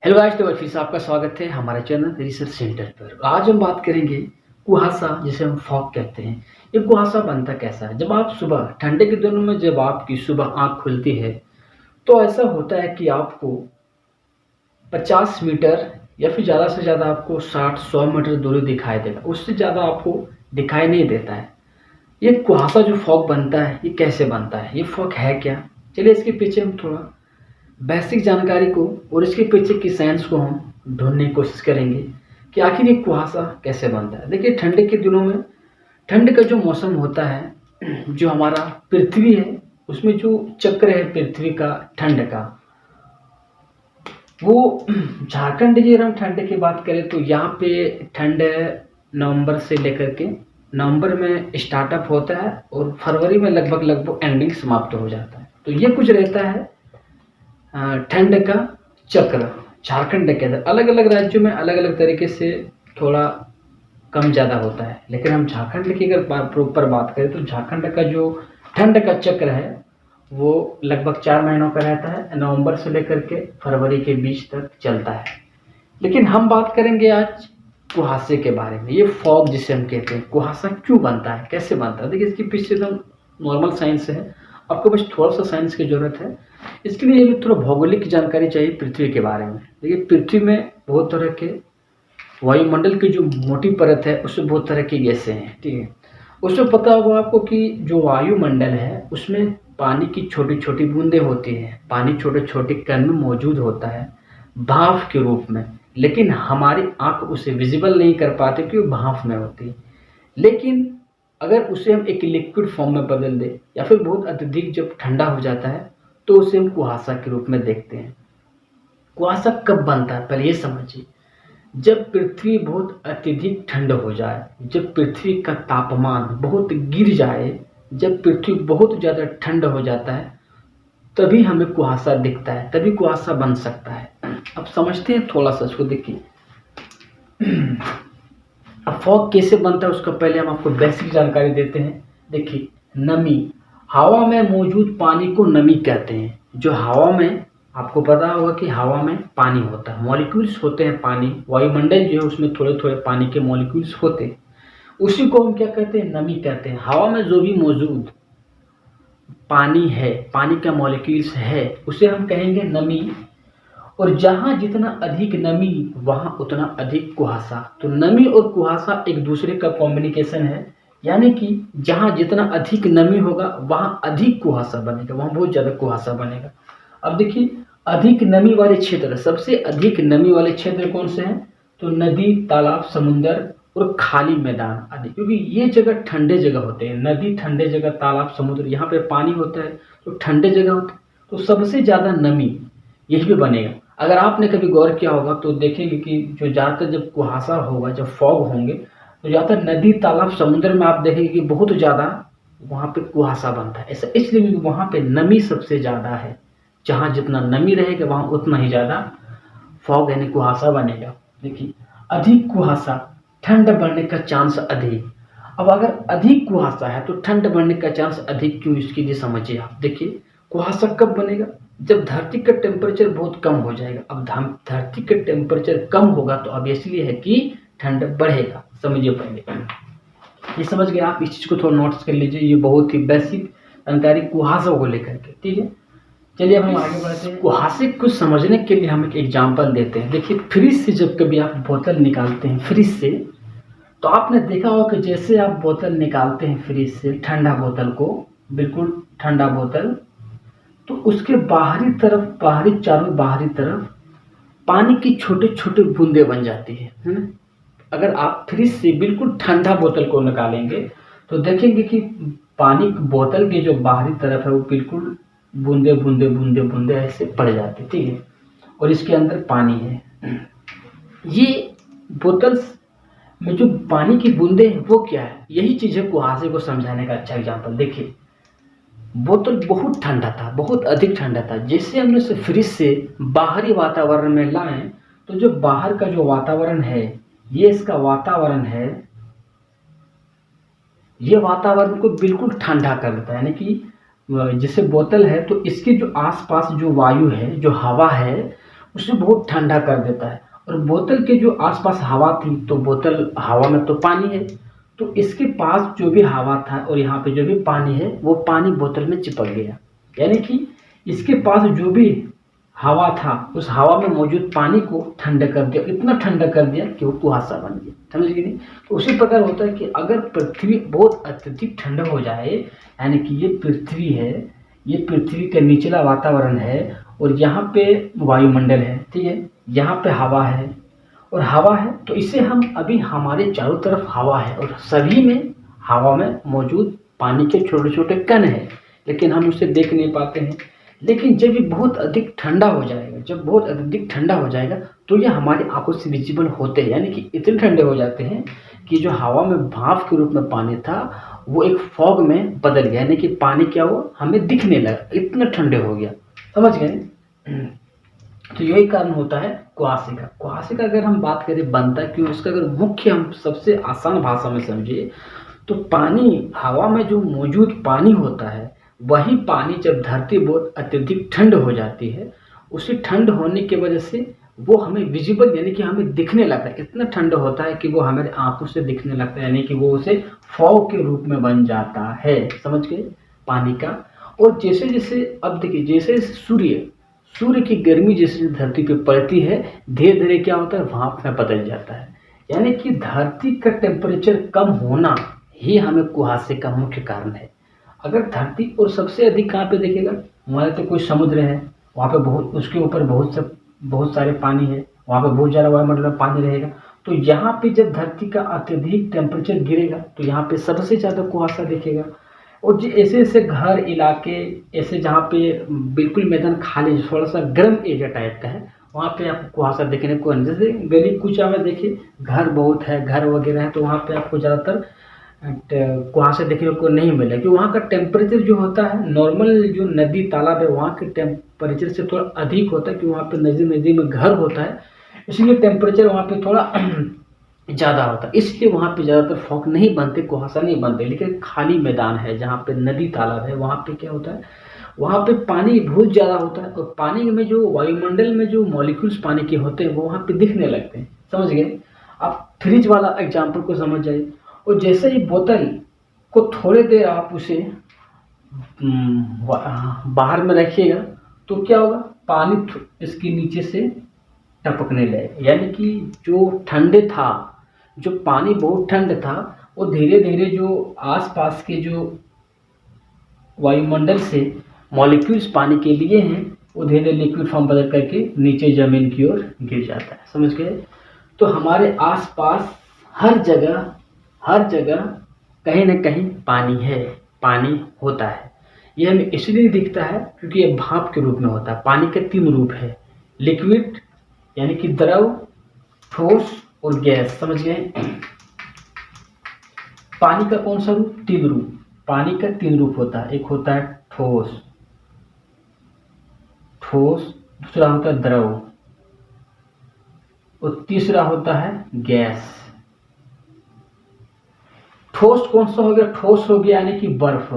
Hello guys, तो फिर से आपका स्वागत है हमारे चैनल रिसर्च सेंटर पर। आज हम बात करेंगे कुहासा, जिसे हम फॉग कहते हैं। ये कुहासा बनता कैसा है? जब आप सुबह ठंडे के दिनों में जब आपकी सुबह आंख खुलती है तो ऐसा होता है कि आपको 50 मीटर या फिर ज़्यादा से ज़्यादा आपको 60-100 मीटर दूरी दिखाई देगा, उससे ज़्यादा आपको दिखाई नहीं देता है। ये कुहासा जो फॉग बनता है, ये कैसे बनता है, ये फॉग है क्या? चलिए इसके पीछे हम थोड़ा बेसिक जानकारी को और इसके पीछे की साइंस को हम ढूंढने की कोशिश करेंगे कि आखिर ये कुहासा कैसे बनता है। देखिए, ठंड के दिनों में ठंड का जो मौसम होता है, जो हमारा पृथ्वी है उसमें जो चक्र है पृथ्वी का ठंड का, वो झारखंड की अगर हम ठंड की बात करें तो यहाँ पे ठंड नवंबर से लेकर के नवंबर में स्टार्टअप होता है और फरवरी में लगभग लगभग एंडिंग समाप्त हो जाता है। तो ये कुछ रहता है ठंड का चक्र झारखंड के अंदर। अलग अलग राज्यों में अलग अलग तरीके से थोड़ा कम ज़्यादा होता है, लेकिन हम झारखंड की अगर प्रॉपर बात करें तो झारखंड का जो ठंड का चक्र है वो लगभग 4 महीनों का रहता है, नवंबर से लेकर के फरवरी के बीच तक चलता है। लेकिन हम बात करेंगे आज कुहासे के बारे में। ये फॉग जिसे हम कहते हैं, कुहासा क्यों बनता है, कैसे बनता है? देखिए, इसके पीछे एकदम नॉर्मल साइंस है, आपको बस थोड़ा सा साइंस की जरूरत है। इसके लिए हमें थोड़ा भौगोलिक जानकारी चाहिए पृथ्वी के बारे में। देखिए, पृथ्वी में बहुत तरह के वायुमंडल की जो मोटी परत है उसमें बहुत तरह की गैसें हैं, ठीक है। उसमें पता होगा आपको कि जो वायुमंडल है उसमें पानी की छोटी छोटी बूंदें होती हैं, पानी छोटे छोटे कण में मौजूद होता है भाप के रूप में, लेकिन हमारी आंख उसे विजिबल नहीं कर पाती क्योंकि भाप में होती है। लेकिन अगर उसे हम एक लिक्विड फॉर्म में बदल दें या फिर बहुत अत्यधिक जब ठंडा हो जाता है तो उसे हम कुहासा के रूप में देखते हैं। कुहासा कब बनता है पहले ये समझिए। जब पृथ्वी बहुत अत्यधिक ठंड हो जाए, जब पृथ्वी का तापमान बहुत गिर जाए, जब पृथ्वी बहुत ज़्यादा ठंड हो जाता है, तभी हमें कुहासा दिखता है, तभी कुहासा बन सकता है। अब समझते हैं थोड़ा सा इसको। देखिए, अब फॉग कैसे बनता है उसका पहले हम आपको बेसिक जानकारी देते हैं। देखिए, नमी, हवा में मौजूद पानी को नमी कहते हैं। जो हवा में, आपको पता होगा कि हवा में पानी होता है, मॉलिक्यूल्स होते हैं पानी, वायुमंडल जो है उसमें थोड़े थोड़े पानी के मॉलिक्यूल्स होते हैं, उसी को हम क्या कहते हैं, नमी कहते हैं। हवा में जो भी मौजूद पानी है, पानी का मॉलिक्यूल्स है, उसे हम कहेंगे नमी। और जहाँ जितना अधिक नमी वहाँ उतना अधिक कुहासा। तो नमी और कुहासा एक दूसरे का कॉम्बिनेशन है, यानी कि जहाँ जितना अधिक नमी होगा वहाँ अधिक कुहासा बनेगा, वहाँ बहुत ज़्यादा कुहासा बनेगा। अब देखिए, अधिक नमी वाले क्षेत्र, सबसे अधिक नमी वाले क्षेत्र कौन से हैं? तो नदी, तालाब, समुंदर और खाली मैदान आदि, क्योंकि ये जगह ठंडे जगह होते हैं। नदी ठंडे जगह, तालाब, समुद्र, यहाँ पे पानी होता है तो ठंडे जगह होते हैं, तो सबसे ज़्यादा नमी यही पे बनेगा। अगर आपने कभी गौर किया होगा तो देखेंगे कि जो ज़्यादातर जब कुहासा होगा, जब फॉग होंगे, तो ज़्यादातर नदी, तालाब, समुद्र में आप देखेंगे कि बहुत ज़्यादा वहाँ पे कुहासा बनता है। ऐसा इसलिए क्योंकि वहाँ पे नमी सबसे ज़्यादा है। जहाँ जितना नमी रहेगा वहाँ उतना ही ज़्यादा फॉग यानी कुहासा बनेगा। देखिए, अधिक कुहासा, ठंड बढ़ने का चांस अधिक। अब अगर अधिक कुहासा है तो ठंड बढ़ने का चांस अधिक क्यों, इसके लिए समझिए आप। देखिए, कुहासा कब बनेगा? जब धरती का टेम्परेचर बहुत कम हो जाएगा। अब धरती का टेम्परेचर कम होगा तो अब इसलिए है कि ठंड बढ़ेगा। समझिए पहले, ये समझ गए आप? इस चीज़ को थोड़ा नोट्स कर लीजिए, ये बहुत ही बेसिक जानकारी कुहासा को लेकर के, ठीक है। चलिए अब हम आगे बढ़ते हैं। कुहासे को समझने के लिए हम एक एग्जाम्पल देते हैं। देखिए, फ्रिज से जब कभी आप बोतल निकालते हैं फ्रिज से, तो आपने देखा होगा कि जैसे आप बोतल निकालते हैं फ्रिज से, ठंडा बोतल को, बिल्कुल ठंडा बोतल, तो उसके बाहरी तरफ, चारों बाहरी तरफ पानी की छोटे छोटे बूंदे बन जाती है। अगर आप फ्रिज से बिल्कुल ठंडा बोतल को निकालेंगे तो देखेंगे कि पानी बोतल की जो बाहरी तरफ है वो बिल्कुल बूंदे बूंदे बूंदे बूंदे ऐसे पड़ जाते, ठीक है। और इसके अंदर पानी है। ये बोतल में जो पानी की बूंदे हैं वो क्या है? यही चीज़ है कुहासे को समझाने का अच्छा एग्जाम्पल। देखिए, बोतल बहुत ठंडा था, बहुत अधिक ठंडा था। जैसे हमने उसे फ्रिज से बाहरी वातावरण में लाएं तो जो बाहर का जो वातावरण है, ये इसका वातावरण है, ये वातावरण को बिल्कुल ठंडा कर देता है। यानी कि जैसे बोतल है तो इसके जो आसपास जो वायु है, जो हवा है, उसे बहुत ठंडा कर देता है। और बोतल के जो आसपास हवा थी, तो बोतल हवा में तो पानी है, तो इसके पास जो भी हवा था और यहाँ पे जो भी पानी है वो पानी बोतल में चिपक गया। यानी कि इसके पास जो भी हवा था उस हवा में मौजूद पानी को ठंडा कर दिया, इतना ठंडा कर दिया कि वो कुहासा बन गया। समझ गए नहीं? तो उसी प्रकार होता है कि अगर पृथ्वी बहुत अत्यधिक ठंडा हो जाए, यानी कि ये पृथ्वी है, ये पृथ्वी का निचला वातावरण है और यहाँ पे वायुमंडल है, ठीक है, यहाँ पे हवा है और हवा है, तो इसे हम अभी हमारे चारों तरफ हवा है और सभी में हवा में मौजूद पानी के छोटे छोटे कण हैं, लेकिन हम उसे देख नहीं पाते हैं। लेकिन जब ये बहुत अधिक ठंडा हो जाएगा, जब बहुत अधिक ठंडा हो जाएगा तो ये हमारी आंखों से विजिबल होते हैं, यानी कि इतने ठंडे हो जाते हैं कि जो हवा में भाप के रूप में पानी था वो एक फॉग में बदल गया, यानी कि पानी क्या हुआ, हमें दिखने लगा, इतना ठंडे हो गया। समझ गए? तो यही कारण होता है कुहासे का। कुहासे का अगर हम बात करें बनता क्यों, इसका अगर मुख्य हम सबसे आसान भाषा में समझे तो पानी, हवा में जो मौजूद पानी होता है वही पानी जब धरती बहुत अत्यधिक ठंड हो जाती है, उसी ठंड होने की वजह से वो हमें विजिबल, यानी कि हमें दिखने लगता है, इतना ठंड होता है कि वो हमारे आंखों से दिखने लगता है, यानी कि वो उसे फॉग के रूप में बन जाता है। समझ गए पानी का? और जैसे जैसे अब देखिए, जैसे सूर्य की गर्मी जैसे धरती पे पड़ती है, धीरे धीरे क्या होता है, भाप में बदल जाता है। यानी कि धरती का टेम्परेचर कम होना ही हमें कुहासे का मुख्य कारण है। अगर धरती, और सबसे अधिक कहाँ पे देखेगा, हमारे तो कोई समुद्र है, वहाँ पे बहुत, उसके ऊपर बहुत सारे पानी है, वहाँ पे बहुत ज़्यादा वायुमंडल में पानी रहेगा, तो यहाँ पे जब धरती का अत्यधिक टेम्परेचर गिरेगा तो यहाँ पे सबसे ज़्यादा कुहासा दिखेगा। और जो ऐसे ऐसे घर इलाके, ऐसे जहाँ पे बिल्कुल मैदान खाली, थोड़ा सा गर्म एरिया टाइप का है, वहाँ पे आपको कुहासा देखने को, जैसे गली कूचा में देखिए घर बहुत है, घर वगैरह है, तो वहाँ पे आपको ज़्यादातर कुहासा देखने को नहीं मिलेगा, क्योंकि वहाँ का टेम्परेचर जो होता है, नॉर्मल जो नदी तालाब है वहाँ के टेम्परेचर से थोड़ा अधिक होता है, क्योंकि वहाँ पे नज़दीक में घर होता है, इसलिए टेम्परेचर वहाँ पे थोड़ा ज़्यादा होता है, इसलिए वहाँ पे ज़्यादातर फॉग नहीं बनते, कुहासा नहीं बनते। लेकिन खाली मैदान है जहाँ पे नदी तालाब है, वहाँ पे क्या होता है, वहाँ पे पानी बहुत ज़्यादा होता है और पानी में जो वायुमंडल में जो मॉलिक्यूल्स पानी के होते हैं वो वहाँ पे दिखने लगते हैं। समझ गए? आप फ्रिज वाला एग्जाम्पल को समझ जाइए। और जैसे ही बोतल को थोड़ी देर आप उसे बाहर में रखिएगा तो क्या होगा, पानी इसके नीचे से टपकने लगे, यानी कि जो ठंडे था, जो पानी बहुत ठंड था, वो धीरे धीरे जो आसपास के जो वायुमंडल से मॉलिक्यूल्स पानी के लिए हैं वो धीरे धीरे लिक्विड फॉर्म बदल करके नीचे ज़मीन की ओर गिर जाता है। समझ गए? तो हमारे आसपास हर जगह कहीं ना कहीं पानी है, पानी होता है। यह हमें इसलिए दिखता है क्योंकि यह भाप के रूप में होता है। पानी के 3 रूप है, लिक्विड यानी कि द्रव, ठोस और गैस। समझ गए? पानी का कौन सा रूप? 3 रूप। पानी का 3 रूप होता है, एक होता है ठोस, दूसरा होता है द्रव और तीसरा होता है गैस। ठोस कौन सा हो गया? ठोस हो गया यानी कि बर्फ,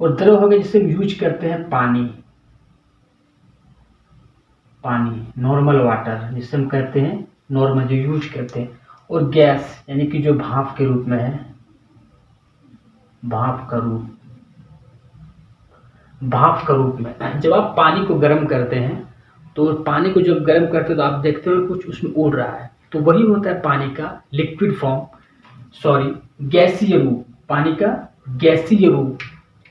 और द्रव हो गया जिसे हम यूज करते हैं पानी नॉर्मल वाटर जिसे हम कहते हैं, नॉर्मल जो यूज करते हैं, और गैस यानी कि जो भाप के रूप में है, भाप का रूप में। जब आप पानी को गर्म करते हैं तो पानी को जब गर्म करते हैं तो आप देखते हो कुछ उसमें उड़ रहा है, तो वही होता है पानी का लिक्विड फॉर्म, गैसीय रूप। पानी का गैसीय रूप।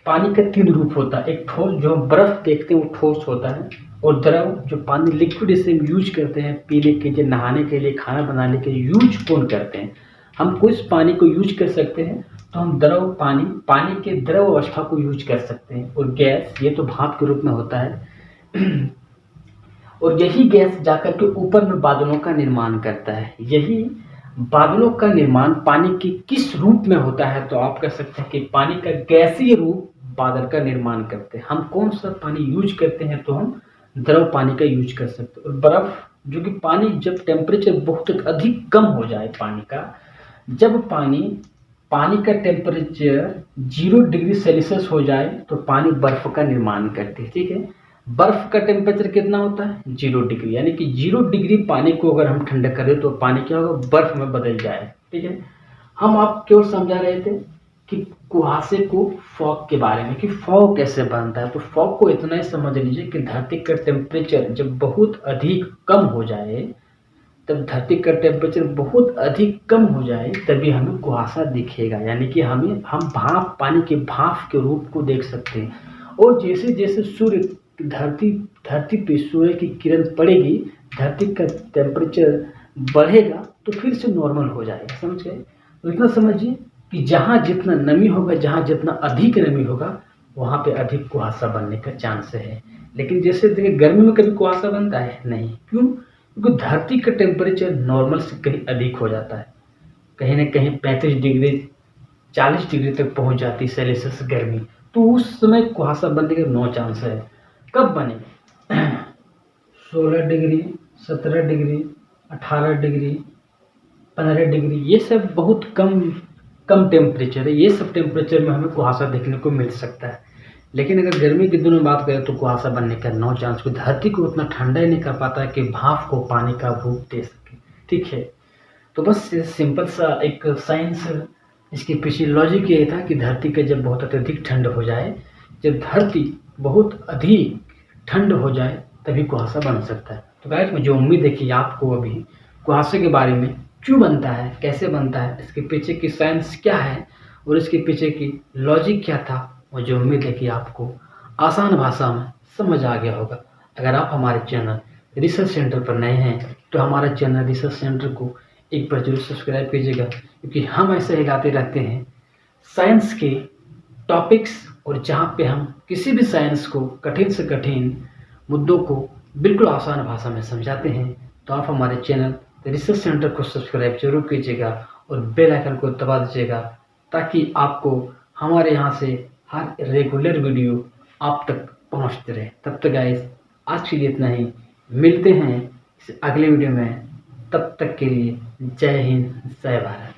पानी का 3 रूप होता है, एक ठोस, जो बर्फ देखते हैं वो ठोस होता है, और द्रव जो पानी लिक्विड इसे यूज करते हैं पीने के लिए, नहाने के लिए, खाना बनाने के लिए यूज कौन करते हैं, हम कुछ पानी को यूज कर सकते हैं तो हम द्रव पानी के द्रव अवस्था को यूज कर सकते हैं। और गैस ये तो भाप के रूप में होता है और यही गैस जाकर के ऊपर में बादलों का निर्माण करता है। यही बादलों का निर्माण पानी के किस रूप में होता है, तो आप कह सकते हैं कि पानी का गैसीय रूप बादल का निर्माण करते हैं। हम कौन सा पानी यूज करते हैं, तो हम द्रव पानी का यूज कर सकते हैं। और बर्फ, जो कि पानी जब टेम्परेचर बहुत अधिक कम हो जाए पानी का, जब पानी का टेम्परेचर 0 डिग्री सेल्सियस हो जाए तो पानी बर्फ का निर्माण करती है। ठीक है, बर्फ़ का टेम्परेचर कितना होता है 0 डिग्री, यानी कि 0 डिग्री पानी को अगर हम ठंडा करें तो पानी क्या होगा बर्फ़ में बदल जाए। ठीक है, हम आपको और समझा रहे थे कि कुहासे को फॉग के बारे में कि फॉग कैसे बनता है। तो फॉग को इतना ही समझ लीजिए कि धरती का टेम्परेचर जब बहुत अधिक कम हो जाए, तब धरती का टेम्परेचर बहुत अधिक कम हो जाए तभी हमें कुहासा दिखेगा, यानी कि हम भाप, पानी के भाप के रूप को देख सकते हैं। और जैसे जैसे सूर्य धरती पे सूर्य की किरण पड़ेगी, धरती का टेम्परेचर बढ़ेगा तो फिर से नॉर्मल हो जाएगा। समझ गए? तो इतना समझिए कि जहाँ जितना नमी होगा, जहाँ जितना अधिक नमी होगा, वहाँ पे अधिक कुहासा बनने का चांस है। लेकिन जैसे देखिए गर्मी में कभी कुहासा बनता है नहीं, क्यों? क्योंकि धरती का टेम्परेचर नॉर्मल से कहीं अधिक हो जाता है, कहीं ना कहीं 35 डिग्री 40 डिग्री तक पहुंच जाती है सेल्सियस गर्मी। तो उस समय कुहासा बनने का 9 चांस है। कब बने? 16 डिग्री, 17 डिग्री, 18 डिग्री, 15 डिग्री, ये सब बहुत कम टेम्परेचर है। ये सब टेम्परेचर में हमें कुहासा देखने को मिल सकता है। लेकिन अगर गर्मी के दिनों में बात करें तो कुहासा बनने का 9 चांस। को धरती को उतना ठंडा ही नहीं कर पाता है कि भाप को पानी का रूप दे सके। ठीक है, तो बस सिंपल सा एक साइंस, इसके पीछे लॉजिक ये था कि धरती का जब बहुत अत्यधिक ठंड हो जाए, जब धरती बहुत अधिक ठंड हो जाए तभी कुहासा बन सकता है। तो गाइस मुझे उम्मीद है कि आपको अभी कुहासे के बारे में क्यों बनता है, कैसे बनता है, इसके पीछे की साइंस क्या है और इसके पीछे की लॉजिक क्या था, मुझे उम्मीद है कि आपको आसान भाषा में समझ आ गया होगा। अगर आप हमारे चैनल रिसर्च सेंटर पर नए हैं तो हमारे चैनल रिसर्च सेंटर को एक बार जरूर सब्सक्राइब कीजिएगा, क्योंकि हम ऐसे ही लाते रहते हैं साइंस के टॉपिक्स, और जहाँ पे हम किसी भी साइंस को, कठिन से कठिन मुद्दों को बिल्कुल आसान भाषा में समझाते हैं। तो आप हमारे चैनल रिसर्च सेंटर को सब्सक्राइब जरूर कीजिएगा और बेल आइकन को दबा दीजिएगा, ताकि आपको हमारे यहाँ से हर रेगुलर वीडियो आप तक पहुँचते रहे। तब तक गाइस आज के लिए इतना ही, मिलते हैं इस अगले वीडियो में। तब तक के लिए जय हिंद, जय भारत।